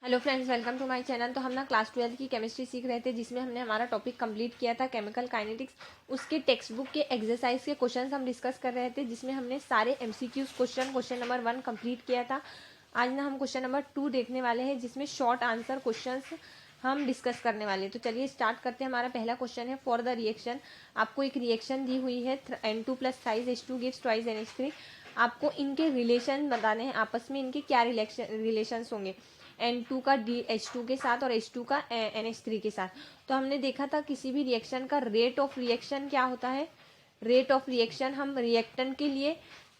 Hello friends, welcome to my channel. तो हम ना क्लास 12 की केमिस्ट्री सीख रहे थे, जिसमें हमने हमारा टॉपिक कंप्लीट किया था केमिकल काइनेटिक्स। उसके टेक्स्ट बुक के एक्सरसाइज के क्वेश्चंस हम डिस्कस कर रहे थे, जिसमें हमने सारे एमसीक्यूज क्वेश्चन नंबर 1 कंप्लीट किया था। आज ना हम क्वेश्चन नंबर 2 देखने वाले हैं, जिसमें शॉर्ट आंसर क्वेश्चन हम डिस्कस करने वाले हैं। तो चलिए स्टार्ट करते हैं। हमारा पहला क्वेश्चन है, फॉर द रिएक्शन। आपको एक रिएक्शन दी हुई है, N2 + size H2 gives twice NH3। आपको इनके रिलेशन बताने हैं, आपस में इनके क्या रिलेशन होंगे, N2 का H2 के साथ और H2 का NH3 के साथ। तो हमने देखा था किसी भी रिएक्शन का रेट ऑफ रिएक्शन क्या होता है। रेट ऑफ रिएक्शन हम रिएक्टेंट के लिए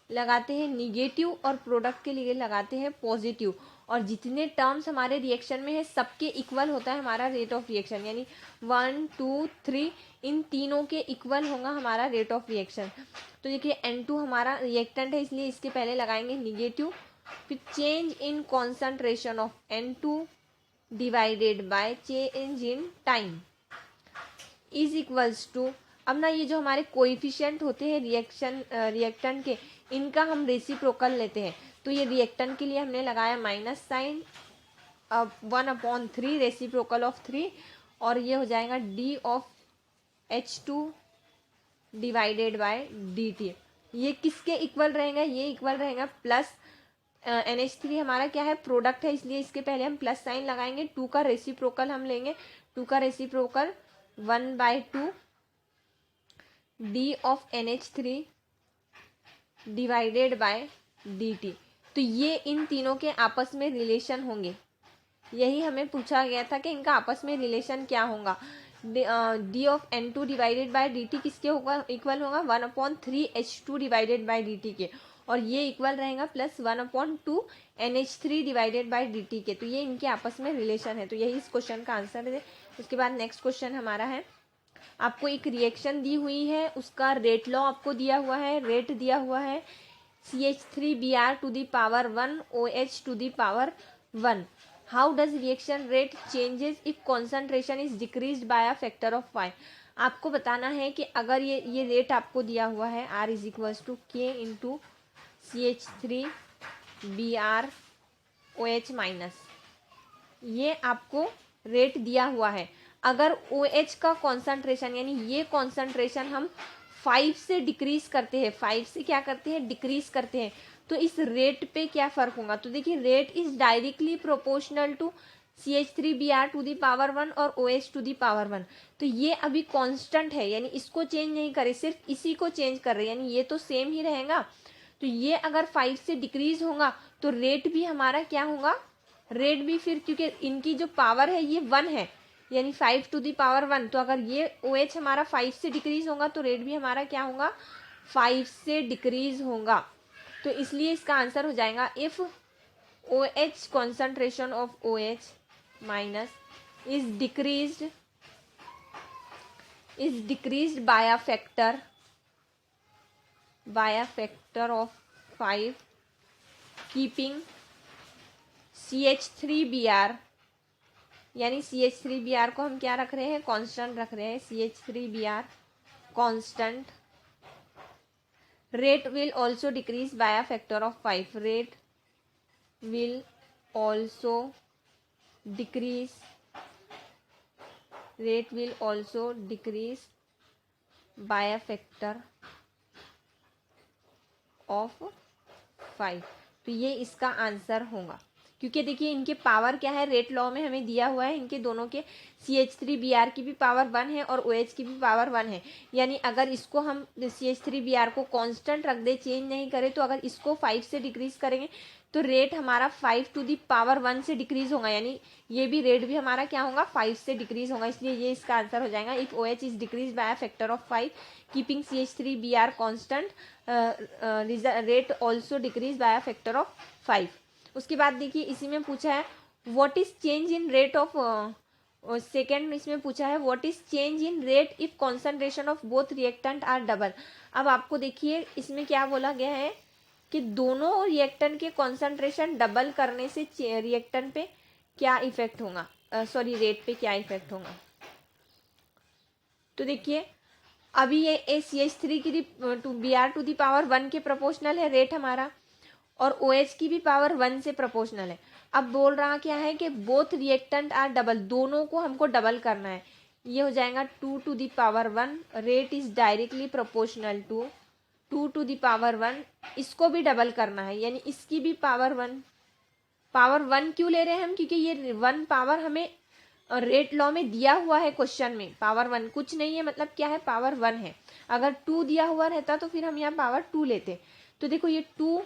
लगाते हैं निगेटिव और प्रोडक्ट के लिए लगाते हैं पॉजिटिव, और जितने टर्म्स हमारे रिएक्शन में है सबके इक्वल होता है हमारा रेट ऑफ रिएक्शन, यानी 1 2 3 इन तीनों के इक्वल होगा हमारा रेट ऑफ रिएक्शन। तो देखिए N2 हमारा रिएक्टेंट है, इसलिए इसके पहले लगाएंगे निगेटिव। फिर change in concentration of N2 divided by change in time is equals to. अब ना ये जो हमारे कोएफिशिएंट होते हैं रिएक्टेंट के, इनका हम रेसिप्रोकल लेते हैं। तो ये रिएक्टेंट के लिए हमने लगाया माइनस साइन, अब 1/3 रेसिप्रोकल ऑफ 3, और ये हो जाएगा d of H2 divided by dt। ये किसके इक्वल रहेगा, ये इक्वल रहेगा प्लस NH3 हमारा क्या है, प्रोडक्ट है, इसलिए इसके पहले हम प्लस साइन लगाएंगे। 2 का रेसिप्रोकल हम लेंगे, 2 का reciprocal 1/2 d of NH3 divided by dt। तो ये इन तीनों के आपस में रिलेशन होंगे, यही हमें पूछा गया था कि इनका आपस में रिलेशन क्या होगा। d of N2 divided bye dt किसके होगा, इक्वल होगा 1/3 H2 डिवाइडेड बाय dt के, और ये इक्वल रहेगा plus 1/2 NH3 divided by dt के। तो ये इनके आपस में रिलेशन है, तो यही इस क्वेश्चन का आंसर है। उसके बाद नेक्स्ट क्वेश्चन हमारा है, आपको एक रिएक्शन दी हुई है, उसका रेट लॉ आपको दिया हुआ है, रेट दिया हुआ है CH3Br to the power 1 OH to the power 1। How does reaction rate changes if concentration is decreased by a factor of 5। आपको बताना है कि अगर ये रेट आपको दिया हुआ है R is equals to K into CH3Br OH minus, ये आपको रेट दिया हुआ है। अगर OH का कॉन्सेंट्रेशन, यानी ये कॉन्सेंट्रेशन हम 5 से डिक्रीज करते हैं, 5 से क्या करते हैं, डिक्रीज करते हैं, तो इस रेट पे क्या फर्क होगा। तो देखिए rate is directly proportional to CH3Br to the power 1 और OH टू दी पावर 1। तो ये अभी कांस्टेंट है, यानी इसको चेंज नहीं करे, सिर्फ इसी को चेंज कर रहे हैं, यानी ये तो सेम ही रहेगा। तो ये अगर 5 से डिक्रीज होगा तो रेट भी हमारा क्या होगा, रेट भी फिर, क्योंकि इनकी जो पावर है ये 1 है, यानी 5 टू दी पावर 1। तो अगर ये OH हमारा 5 से डिक्रीज होगा तो रेट भी हमारा क्या होगा, 5 से डिक्रीज होगा। तो इसलिए इसका आंसर हो जाएगा if OH concentration of OH minus is decreased by a factor of 5, keeping CH3Br, यानी CH3Br को हम क्या रख रहे हैं, कांस्टेंट रख रहे हैं, CH3Br constant. Rate will also decrease bye a factor of 5, rate will also decrease bye a factor of 5। तो ये इसका आंसर होगा, क्योंकि देखिए इनके पावर क्या है, रेट लॉ में हमें दिया हुआ है इनके दोनों के, CH3Br की भी पावर 1 है और OH की भी पावर 1 है। यानी अगर इसको हम CH3Br को कांस्टेंट रख दे, चेंज नहीं करें, तो अगर इसको 5 से डिक्रीज करेंगे तो रेट हमारा 5 टू दी पावर 1 से डिक्रीज होगा, यानी ये भी रेट भी हमारा क्या होगा, 5 से डिक्रीज होगा। इसलिए ये इसका आंसर हो जाएगा if OH is decrease by factor of 5, keeping CH3Br constant, rate also decrease by factor of 5। उसके बाद देखिए इसी में पूछा है what is change in rate of, second इसमें पूछा है what is change in rate if concentration of both reactant are double. अब आपको देखिए इसमें क्या बोला गया है कि दोनों रिएक्टेंट के कॉन्सेंट्रेशन डबल करने से रिएक्टेंट पे क्या इफेक्ट होगा, सॉरी रेट पे क्या इफेक्ट होगा। तो देखिए अभी ये CH3 की Br टू दी पावर 1 के प्रोपोर्शनल है रेट हमारा, और OH की भी पावर 1 से प्रोपोर्शनल है। अब बोल रहा क्या है कि बोथ रिएक्टेंट आर डबल, दोनों को हमको डबल करना है। ये हो जाएगा 2 to the power 1, rate is directly proportional to 2 to the power 1, इसको भी डबल करना है, यानी इसकी भी पावर 1। पावर 1 क्यों ले रहे हैं हम, क्योंकि ये 1 पावर हमें रेट लॉ में दिया हुआ है क्वेश्चन में। पावर 1 कुछ नहीं है, मतलब क्या है, पावर 1 है। अगर 2 दिया हुआ रहता तो फिर हम यहाँ पावर 2 लेते। तो देखो ये 2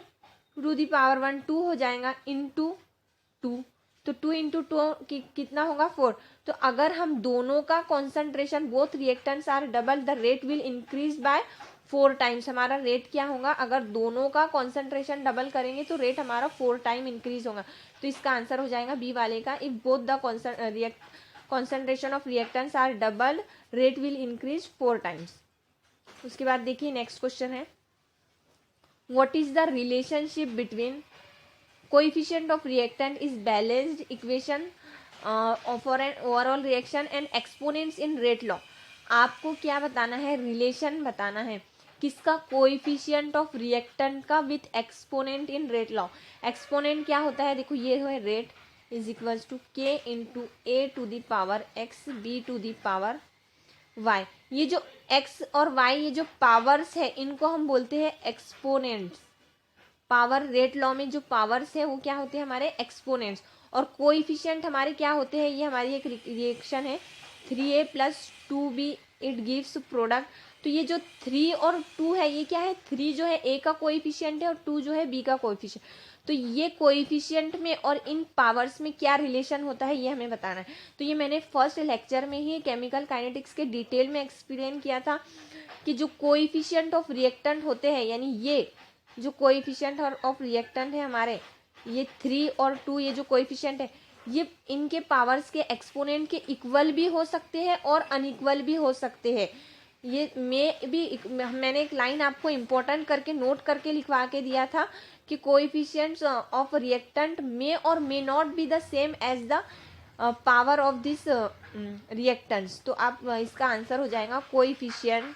टू दी पावर 1 2 हो जाएगा इंटू 2, तो 2 इंटू 2 कितना होगा 4। तो अगर हम दोनों का concentration both reactants are double, the rate will increase by 4 times. हमारा रेट क्या होगा, अगर दोनों का कॉन्सेंट्रेशन डबल करेंगे तो रेट हमारा 4 टाइम इंक्रीज होगा। तो इसका आंसर हो जाएगा बी वाले का, if both the concentration of reactants are double rate will increase 4 times. उसके बाद देखिए नेक्स्ट क्वेश्चन है, what is the relationship between coefficient of reactant is balanced equation for an overall reaction and exponents in rate law. आपको क्या बताना है, relation बताना है किसका, कोएफिशिएंट ऑफ रिएक्टेंट का with exponent in rate law. Exponent क्या होता है, देखो ये है रेट इज इक्वल्स टू के into A to the power X B to the power Y. ये जो x और y ये जो पावर्स है इनको हम बोलते हैं एक्सपोनेंट्स। पावर रेट लॉ में जो पावर्स है वो क्या होते हैं हमारे एक्सपोनेंट्स, और कोएफिशिएंट हमारे क्या होते हैं, ये हमारी एक रिएक्शन है 3a plus 2b it gives product. तो ये जो 3 और 2 है ये क्या है, 3 जो है a का कोएफिशिएंट है और 2 जो है b का कोएफिशिएंट। तो ये कोएफिशिएंट में और इन पावर्स में क्या रिलेशन होता है ये हमें बताना है। तो ये मैंने फर्स्ट लेक्चर में ही केमिकल काइनेटिक्स के डिटेल में एक्सप्लेन किया था कि जो कोएफिशिएंट ऑफ रिएक्टेंट होते हैं, यानी ये जो कोएफिशिएंट ऑफ रिएक्टेंट है हमारे, ये 3 और 2 ये जो कोएफिशिएंट है ये इनके पावर्स के एक्सपोनेंट के इक्वल भी हो सकते हैं और अनइक्वल भी हो सकते हैं। ये मैंने एक लाइन आपको इम्पोर्टेंट करके नोट करके लिखवा के दिया था कि coefficients of reactant may or may not be the same as the power of this reactants. तो आप इसका आंसर हो जाएगा coefficient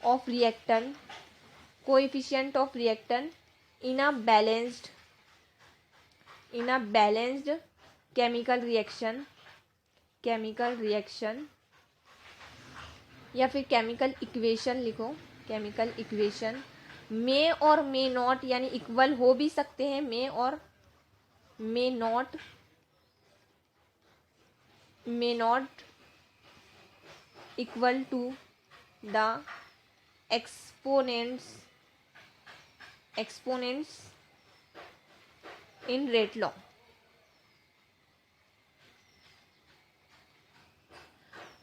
of reactant, coefficient of reactant in a balanced chemical reaction या फिर केमिकल इक्वेशन लिखो, chemical equation may or may not यानी equal हो भी सकते हैं, may or may not equal to the exponents in rate law.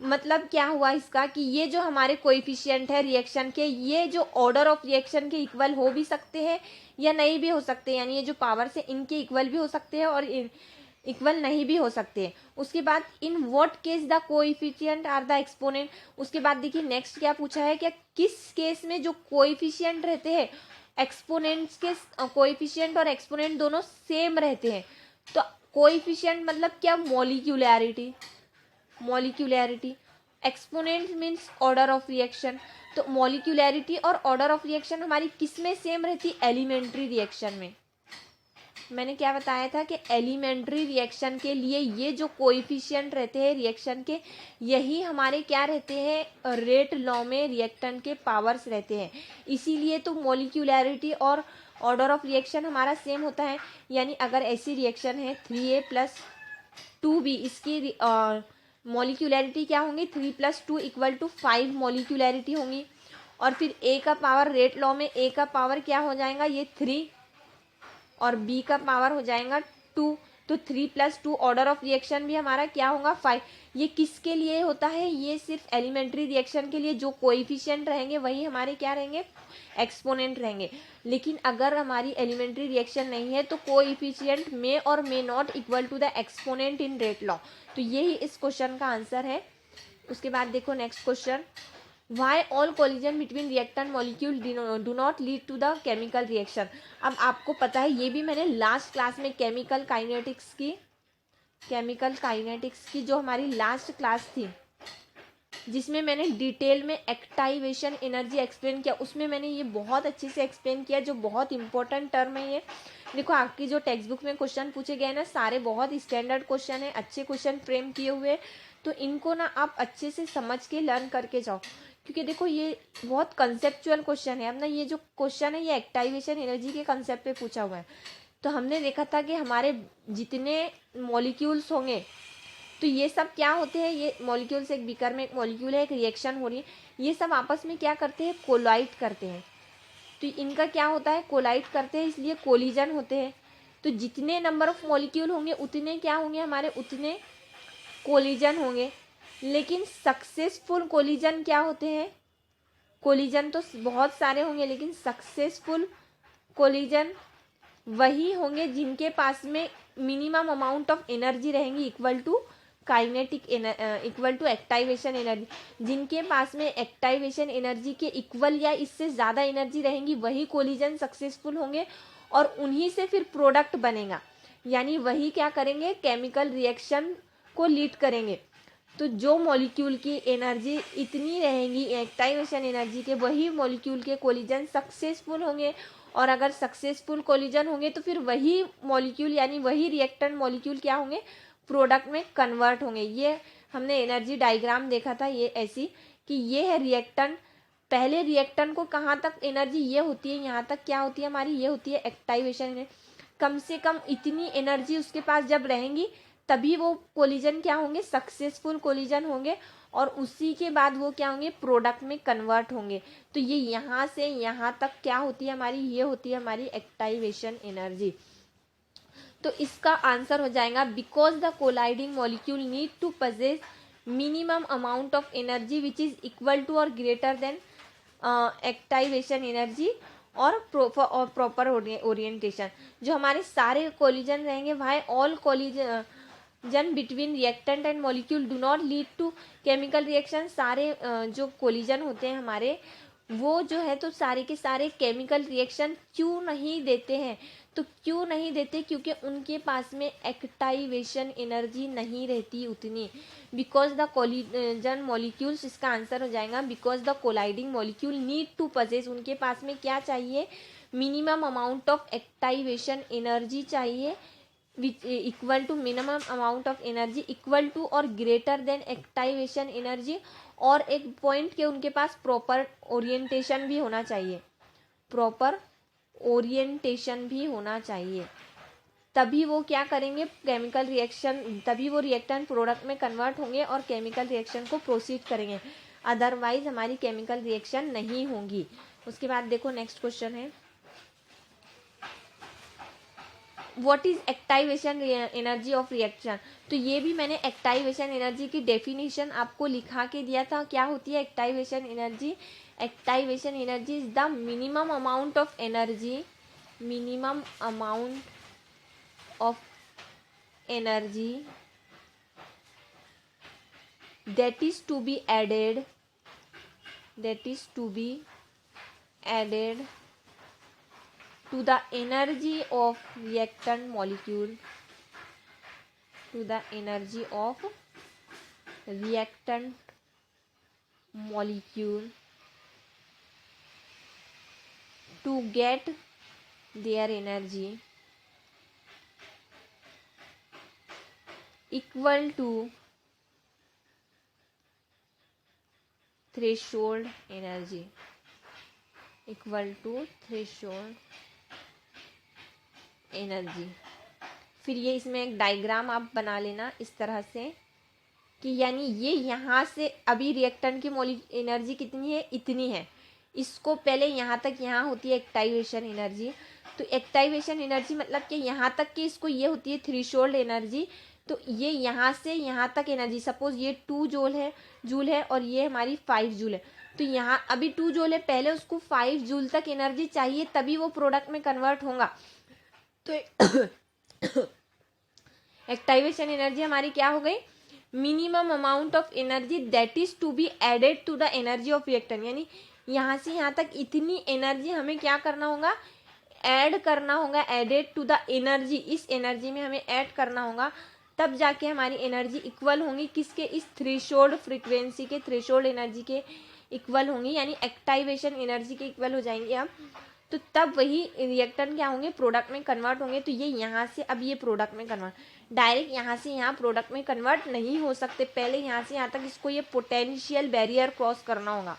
मतलब क्या हुआ इसका कि ये जो हमारे कोएफिशिएंट है रिएक्शन के, ये जो ऑर्डर ऑफ रिएक्शन के इक्वल हो भी सकते हैं या नहीं भी हो सकते, यानी ये जो पावर्स है इनके इक्वल भी हो सकते हैं और इक्वल नहीं भी हो सकते हैं। उसके बाद in what case the coefficient are the exponent. उसके बाद देखिए नेक्स्ट क्या पूछा है, क्या किस केस में जो कोएफिशिएंट रहते हैं एक्सपोनेंट्स के कोएफिशिएंट और एक्सपोनेंट दोनों सेम रहते हैं। तो कोएफिशिएंट मतलब क्या, molecularity, exponent means order of reaction. तो मॉलिक्यूलैरिटी और ऑर्डर ऑफ रिएक्शन हमारी किस में सेम रहती, एलिमेंट्री रिएक्शन में। मैंने क्या बताया था कि एलिमेंट्री रिएक्शन के लिए ये जो कोएफिशिएंट रहते हैं रिएक्शन के, यही हमारे क्या रहते हैं, रेट लॉ में रिएक्टेंट के पावर्स रहते हैं। इसीलिए तो मॉलिक्यूलैरिटी और ऑर्डर ऑफ रिएक्शन हमारा सेम होता है। यानी अगर ऐसी रिएक्शन है 3a प्लस 2b, इसकी मॉलिक्यूलैरिटी क्या होंगी, 3 प्लस 2 इक्वल टू 5 मॉलिक्यूलैरिटी होंगी। और फिर a का पावर रेट लॉ में a का पावर क्या हो जाएगा, ये 3 और b का पावर हो जाएगा 2। तो 3 प्लस 2 ऑर्डर ऑफ रिएक्शन भी हमारा क्या होगा 5। ये किसके लिए होता है, ये सिर्फ एलिमेंट्री रिएक्शन के लिए। जो कोएफिशिएंट रहेंगे वही हमारे क्या रहेंगे, एक्सपोनेंट रहेंगे। लेकिन अगर हमारी एलिमेंट्री रिएक्शन नहीं है तो coefficient may or may not equal to the exponent in rate law. तो यही इस क्वेश्चन का आंसर है। उसके बाद देखो next question, why all collision between reactant molecule do not lead to the chemical reaction. अब आपको पता है, ये भी मैंने लास्ट क्लास में केमिकल काइनेटिक्स की जो हमारी लास्ट क्लास थी जिसमें मैंने डिटेल में एक्टाइवेशन एनर्जी एक्सप्लेन किया, उसमें मैंने ये बहुत अच्छे से एक्सप्लेन किया, जो बहुत इंपॉर्टेंट टर्म है ये देखो आपकी जो टेक्स्ट बुक में क्वेश्चन पूछे गए ना सारे बहुत स्टैंडर्ड क्वेश्चन है, अच्छे क्वेश्चन फ्रेम किए हुए, तो इनको ना आप अच्छे से समझ के लर्न करके जाओ, क्योंकि देखो ये बहुत कंसेप्चुअल क्वेश्चन है। अब ना ये जो क्वेश्चन है ये एक्टाइवेशन एनर्जी के कंसेप्ट पे पूछा हुआ है। तो हमने देखा था कि हमारे जितने मॉलिक्यूल्स होंगे तो ये सब क्या होते हैं, ये मॉलिक्यूल्स, एक बीकर में एक मॉलिक्यूल है, एक रिएक्शन हो रही है, ये सब आपस में क्या करते हैं, कोलाइड करते हैं। तो इनका क्या होता है, कोलाइड करते हैं, इसलिए कोलिजन होते हैं। तो जितने नंबर ऑफ मॉलिक्यूल होंगे उतने क्या होंगे हमारे, उतने कोलिजन होंगे। लेकिन सक्सेसफुल कोलिजन क्या होते हैं, कोलिजन तो बहुत सारे होंगे लेकिन सक्सेसफुल कोलिजन वही होंगे जिनके पास में मिनिमम अमाउंट ऑफ एनर्जी रहेंगी equal to kinetic equal to activation energy. जिनके पास में एक्टाइवेशन एनर्जी के इक्वल या इससे ज़्यादा एनर्जी रहेंगी वही कोलिजन सक्सेसफुल होंगे और उन्हीं से फिर प्रोडक्ट बनेगा, यानी वही क्या करेंगे, केमिकल रिएक्शन को लीड करेंगे। तो जो मॉलिक्यूल की एनर्जी इतनी रहेंगी एक्टाइवेशन एनर्जी के, वही मॉलिक्यूल के कोलिजन सक्सेसफुल होंगे। और अगर सक्सेसफुल कोलिजन होंगे तो फिर वही मॉलिक्यूल यानी वही रिएक्टेंट मॉलिक्यूल क्या होंगे, प्रोडक्ट में कन्वर्ट होंगे। ये हमने एनर्जी डायग्राम देखा था, ये ऐसी कि ये है रिएक्टेंट, पहले रिएक्टेंट को कहाँ तक एनर्जी ये होती है, यहाँ तक क्या होती है हमारी, ये होती है एक्टाइवेशन। कम से कम इतनी एनर्जी उसके पास जब रहेंगी तभी वो कोलिजन क्या होंगे, सक्सेसफुल कोलिजन होंगे और उसी के बाद वो क्या होंगे, प्रोडक्ट में कन्वर्ट होंगे। तो ये यहाँ से यहाँ तक क्या होती है हमारी, ये होती है हमारी एक्टाइवेशन एनर्जी। तो इसका आंसर हो जाएगा because the colliding molecule need to possess minimum amount of energy which is equal to और ग्रेटर देन एक्टाइवेशन एनर्जी और प्रॉपर ओरिएंटेशन। जो हमारे सारे कोलिजन रहेंगे वह all collision between reactant and molecule do not lead to chemical reaction. सारे जो collision होते हैं हमारे वो जो है तो सारे के सारे केमिकल रिएक्शन क्यों नहीं देते हैं, तो क्यों नहीं देते, क्योंकि उनके पास में एक्टाइवेशन एनर्जी नहीं रहती उतनी। बिकॉज द कोलिजन मॉलिक्यूल्स, इसका आंसर हो जाएगा because the colliding molecule need to possess, उनके पास में क्या चाहिए, minimum amount of activation energy चाहिए which equal to minimum amount of energy equal to और ग्रेटर देन एक्टाइवेशन एनर्जी। और एक पॉइंट के उनके पास प्रॉपर ओरिएंटेशन भी होना चाहिए, प्रॉपर ओरिएंटेशन भी होना चाहिए, तभी वो क्या करेंगे, केमिकल रिएक्शन, तभी वो रिएक्टेंट प्रोडक्ट में कन्वर्ट होंगे और केमिकल रिएक्शन को प्रोसीड करेंगे, अदरवाइज हमारी केमिकल रिएक्शन नहीं होगी। उसके बाद देखो नेक्स्ट क्वेश्चन है, what is activation energy of reaction. तो ये भी मैंने एक्टाइवेशन एनर्जी की डेफिनेशन आपको लिखा के दिया था। क्या होती है activation energy, activation energy is the minimum amount of energy, minimum amount of energy that is to be added, that is to be added to the energy of reactant molecule, to the energy of reactant molecule to get their energy equal to threshold energy, equal to threshold energy. फिर ये इसमें एक diagram आप बना लेना इस तरह से कि यानी ये यहाँ से अभी रिएक्टेंट की एनर्जी कितनी है, इतनी है, इसको पहले यहाँ तक यहाँ होती है एक्टाइवेशन एनर्जी। तो एक्टाइवेशन एनर्जी मतलब कि यहाँ तक की इसको ये होती है थ्रेशोल्ड एनर्जी। तो ये यहाँ से यहाँ तक एनर्जी, सपोज ये 2 जूल है और ये हमारी 5 जूल है। तो यहाँ अभी 2 जूल है, पहले उसको 5 जूल तक एनर्जी चाहिए तभी वो प्रोडक्ट में कन्वर्ट होगा। तो एक्टाइवेशन एनर्जी हमारी क्या हो गई, minimum amount of energy that is to be added to the energy of reactant. यानी यहाँ से यहाँ तक इतनी एनर्जी हमें क्या करना होगा, ऐड करना होगा, एडेड टू द एनर्जी, इस एनर्जी में हमें ऐड करना होगा, तब जाके हमारी एनर्जी इक्वल होंगी किसके, इस थ्रेशोल्ड फ्रीक्वेंसी के, थ्रेशोल्ड एनर्जी के इक्वल होंगी, यानी एक्टाइवेशन एनर्जी के इक्वल हो जाएंगे हम। तो तब वही रिएक्टेंट क्या होंगे, प्रोडक्ट में कन्वर्ट होंगे। तो ये यहाँ से अब ये प्रोडक्ट में कन्वर्ट, डायरेक्ट यहाँ से यहाँ प्रोडक्ट में कन्वर्ट नहीं हो सकते, पहले यहाँ से यहाँ तक इसको ये पोटेंशियल बैरियर क्रॉस करना होगा।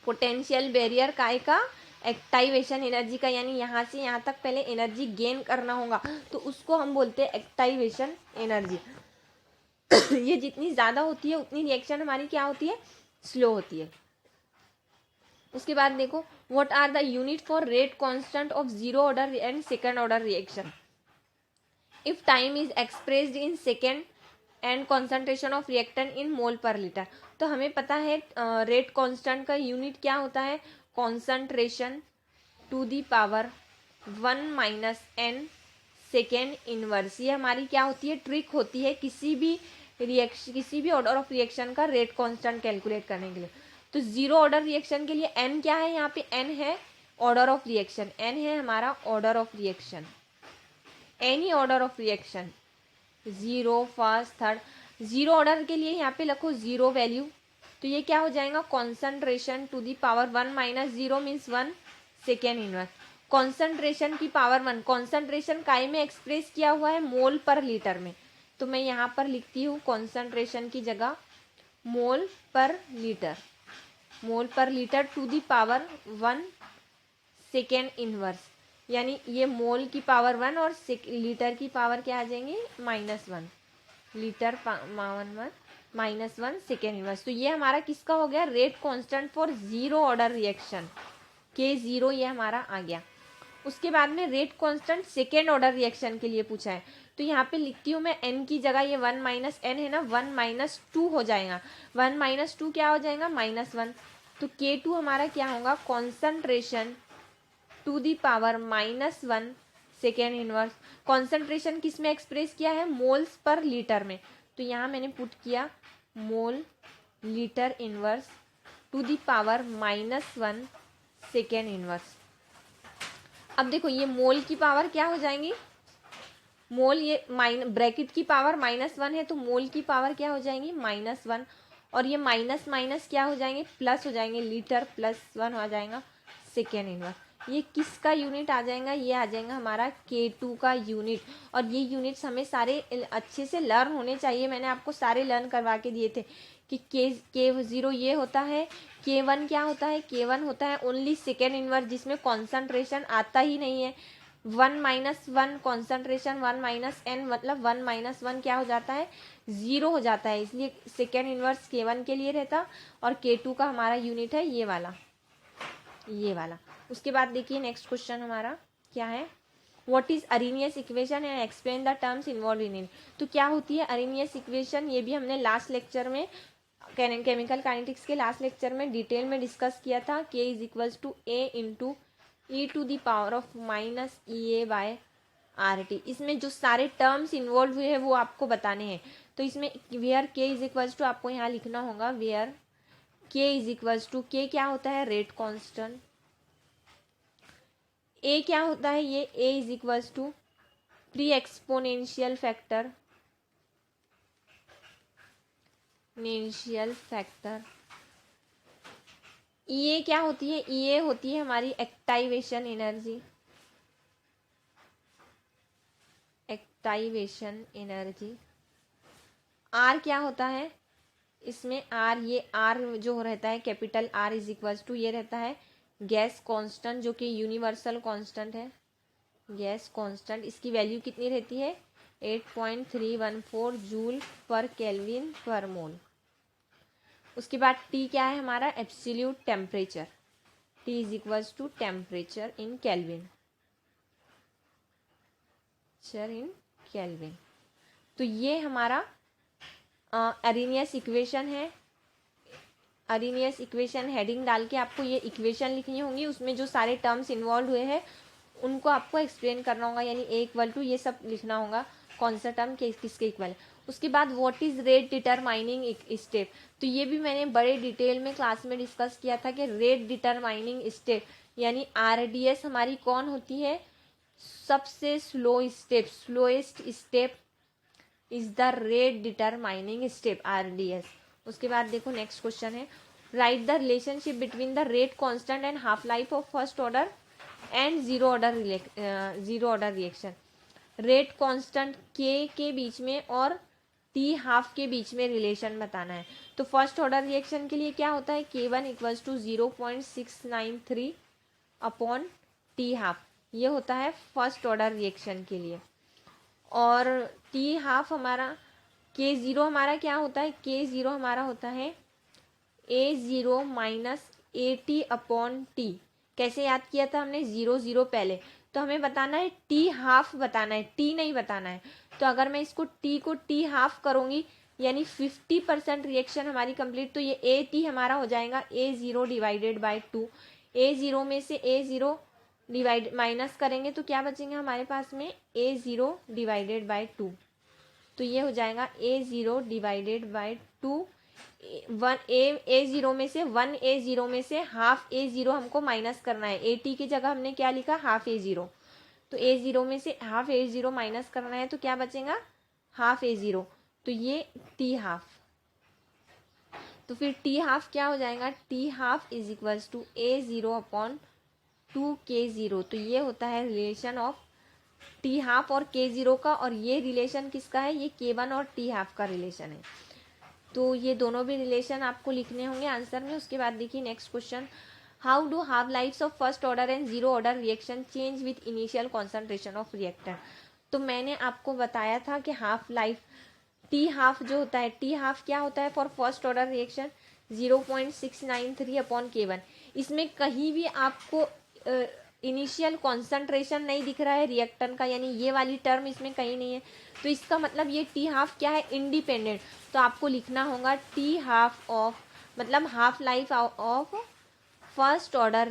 पोटेंशियल बैरियर काय का, एक्टाइवेशन एनर्जी का, यानी यहाँ से यहाँ तक पहले एनर्जी गेन करना होगा, तो उसको हम बोलते हैं एक्टाइवेशन एनर्जी। ये जितनी ज़्यादा होती है उतनी रिएक्शन हमारी क्या होती है, स्लो होती है। उसके बाद देखो, what are the unit for rate constant of zero order and second order reaction if time is expressed in second and concentration of reactant in mole per litre. तो हमें पता है रेट कांस्टेंट का यूनिट क्या होता है, concentration to the power 1 minus n second inverse. ये हमारी क्या होती है, ट्रिक होती है किसी भी ऑर्डर ऑफ रिएक्शन का रेट कांस्टेंट कैलकुलेट करने के लिए। तो जीरो ऑर्डर रिएक्शन के लिए n क्या है, यहाँ पे n है ऑर्डर ऑफ रिएक्शन, n है हमारा order of reaction, any order of reaction, zero first third, zero order के लिए यहाँ पे लिखो जीरो वैल्यू। तो ये क्या हो जाएगा, concentration to the power 1 minus zero means 1 second inverse. Concentration की पावर 1, कॉन्सेंट्रेशन काय में एक्सप्रेस किया हुआ है, मोल पर लीटर में। तो मैं यहाँ पर लिखती हूँ कॉन्सेंट्रेशन की जगह मोल per litre, mole per litre to the power 1 second inverse, यानी ये मोल की पावर 1 और लीटर की पावर क्या आ जाएंगे, -1, लीटर पावर 1 -1 सेकेंड इनवर्स। तो ये हमारा किसका हो गया, rate constant for zero order reaction, K0 ये हमारा आ गया। उसके बाद में rate constant second order reaction के लिए पूछा है, तो यहाँ पे लिखती हूँ मैं n की जगह, ये 1 माइनस n है ना, 1 - 2 हो जाएगा, 1 - 2 क्या हो जाएगा, -1। तो K2 हमारा क्या होगा, concentration to the power -1 second inverse. Concentration किस में एक्सप्रेस किया है, मोल्स पर लीटर में। तो यहाँ मैंने पुट किया mole litre inverse to the power -1 second inverse. अब देखो ये मोल की पावर क्या हो जाएंगी, मोल ये ब्रैकेट की पावर -1 है, तो मोल की पावर क्या हो जाएंगी, -1, और ये माइनस माइनस क्या हो जाएंगे, प्लस हो जाएंगे, लीटर +1 हो जाएगा सेकेंड इनवर्स। ये किसका यूनिट आ जाएगा, ये आ जाएगा हमारा K2 का यूनिट। और ये यूनिट्स हमें सारे अच्छे से लर्न होने चाहिए, मैंने आपको सारे लर्न करवा के दिए थे कि K0 ये होता है, K1 क्या होता है, K1 होता है ओनली सेकेंड इनवर्स जिसमें कॉन्सेंट्रेशन आता ही नहीं है। 1 - 1 कॉन्सेंट्रेशन 1 - n मतलब 1 - 1 क्या हो जाता है, 0 हो जाता है, इसलिए सेकेंड इनवर्स K1 के लिए रहता, और K2 का हमारा यूनिट है ये वाला, ये वाला। उसके बाद देखिए नेक्स्ट क्वेश्चन हमारा क्या है, what is Arrhenius equation and explain the terms involve in it. तो क्या होती है अरेनियस इक्वेशन, ये भी हमने लास्ट लेक्चर में केमिकल काइनेटिक्स के लास्ट लेक्चर में डिटेल में डिस्कस किया था। K = A × e⁻⁻ EA/RT। इसमें जो सारे टर्म्स इन्वॉल्व हुए हैं वो आपको बताने हैं। तो इसमें वेयर K = आपको यहाँ लिखना होगा, वेयर K क्या होता है, रेट कांस्टेंट, A क्या होता है, ये A = pre exponential factor, EA क्या होती है, EA होती है हमारी एक्टाइवेशन एनर्जी, R क्या होता है, इसमें R, ये R जो रहता है कैपिटल R = ये रहता है गैस कांस्टेंट, जो कि यूनिवर्सल कांस्टेंट है, गैस कांस्टेंट। इसकी वैल्यू कितनी रहती है, 8.314 जूल पर केल्विन पर मोल। उसके बाद T क्या है हमारा, absolute temperature, T = temperature in kelvin, तो ये हमारा अरेनियस इक्वेशन है। अरेनियस इक्वेशन हेडिंग डाल के आपको ये इक्वेशन लिखनी होंगी, उसमें जो सारे टर्म्स इन्वॉल्व हुए हैं उनको आपको एक्सप्लेन करना होगा, यानी A = ये सब लिखना होगा, कौन सा टर्म किसके इक्वल है। उसके बाद what is rate determining step, तो ये भी मैंने बड़े डिटेल में क्लास में डिस्कस किया था कि रेट डिटरमाइनिंग स्टेप यानी RDS हमारी कौन होती है, सबसे slow step, slowest step is the rate determining step, RDS। उसके बाद देखो नेक्स्ट क्वेश्चन है, right the relationship between the rate constant and half life of first order and zero order reaction. Rate constant के बीच में और T half के बीच में relation बताना है। तो फर्स्ट ऑर्डर रिएक्शन के लिए क्या होता है, K1 equals to 0.693 upon T half, ये होता है फर्स्ट ऑर्डर रिएक्शन के लिए। और टी हाफ हमारा K0 हमारा क्या होता है, K0 हमारा होता है A0 minus AT upon T. कैसे याद किया था हमने, 0 पहले, तो हमें बताना है टी हाफ बताना है, टी नहीं बताना है। तो अगर मैं इसको टी को टी हाफ करूंगी यानी 50% रिएक्शन हमारी कंप्लीट, तो ये AT हमारा हो जाएगा A0 डिवाइडेड बाय 2। A0 में से A0 डिवाइड माइनस करेंगे तो क्या बचेंगे हमारे पास में, A0 डिवाइडेड बाय 2। तो ये हो जाएगा A0 डिवाइडेड बाय 2। A0 में से 1A0 में से हाफ A0 हमको माइनस करना है। AT की जगह हमने क्या लिखा, हाफ A0। तो A0 में से हाफ A0 माइनस करना है तो क्या बचेगा, हाफ A0। तो ये टी हाफ, तो फिर टी हाफ क्या हो जाएगा, T half is equals to A0 upon 2K0। तो ये होता है रिलेशन ऑफ टी हाफ और K0 का, और ये रिलेशन किसका है, ये K1 और टी हाफ का रिलेशन है। तो ये दोनों भी रिलेशन आपको लिखने होंगे आंसर में। उसके बाद देखिए next question, how do half lives of first order and zero order reaction change with initial concentration of reactor. तो मैंने आपको बताया था कि हाफ लाइफ टी हाफ जो होता है, टी हाफ क्या होता है for first order reaction 0.693 upon K1। इसमें कहीं भी आपको इनिशियल कॉन्सेंट्रेशन नहीं दिख रहा है रिएक्टेंट का, यानी ये वाली टर्म इसमें कहीं नहीं है। तो इसका मतलब ये टी हाफ क्या है, इंडिपेंडेंट। तो आपको लिखना होगा टी हाफ ऑफ, मतलब half life of first order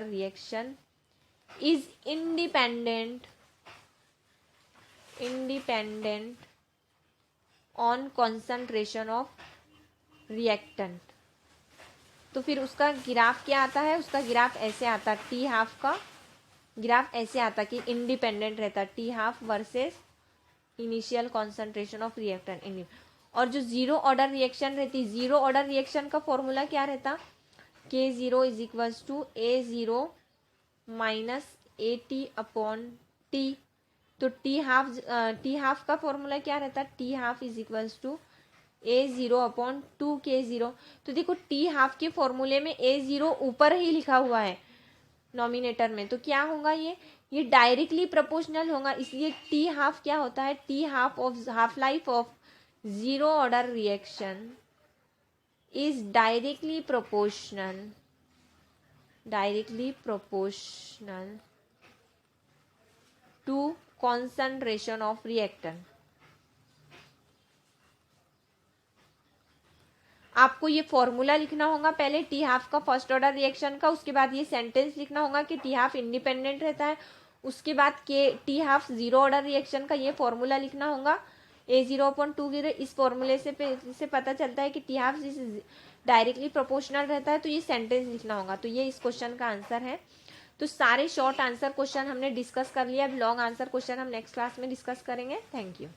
reaction is independent on concentration of reactant. तो फिर उसका ग्राफ क्या आता है, उसका ग्राफ ऐसे आता है, टी हाफ का ग्राफ ऐसे आता कि इंडिपेंडेंट रहता, T half versus initial concentration of reactant. और जो जीरो ऑर्डर रिएक्शन रहती, जीरो ऑर्डर रिएक्शन का फॉर्मूला क्या रहता, K0 is equals to A0 minus AT upon T. तो टी हाफ का फॉर्मूला क्या रहता, T half is equals to A0 upon 2K0। तो देखो टी हाफ के फॉर्मूले में A0 ऊपर ही लिखा हुआ है नॉमिनेटर में, तो क्या होगा, ये डायरेक्टली प्रोपोर्शनल होगा। इसलिए टी हाफ क्या होता है, T half of half life of zero order reaction is directly proportional to concentration of reactant. आपको ये फॉर्मूला लिखना होगा पहले टी हाफ का फर्स्ट ऑर्डर रिएक्शन का, उसके बाद ये सेंटेंस लिखना होगा कि टी हाफ इंडिपेंडेंट रहता है, उसके बाद के T half zero order reaction का ये फॉर्मूला लिखना होगा A0/2। इस फॉर्मूले से पता चलता है कि टी हाफ डायरेक्टली प्रोपोर्शनल रहता है, तो ये सेंटेंस लिखना होगा। तो ये इस क्वेश्चन का आंसर है। तो सारे शॉर्ट आंसर क्वेश्चन हमने डिस्कस कर लिया। अब लॉन्ग आंसर क्वेश्चन हम नेक्स्ट क्लास में डिस्कस करेंगे। Thank you.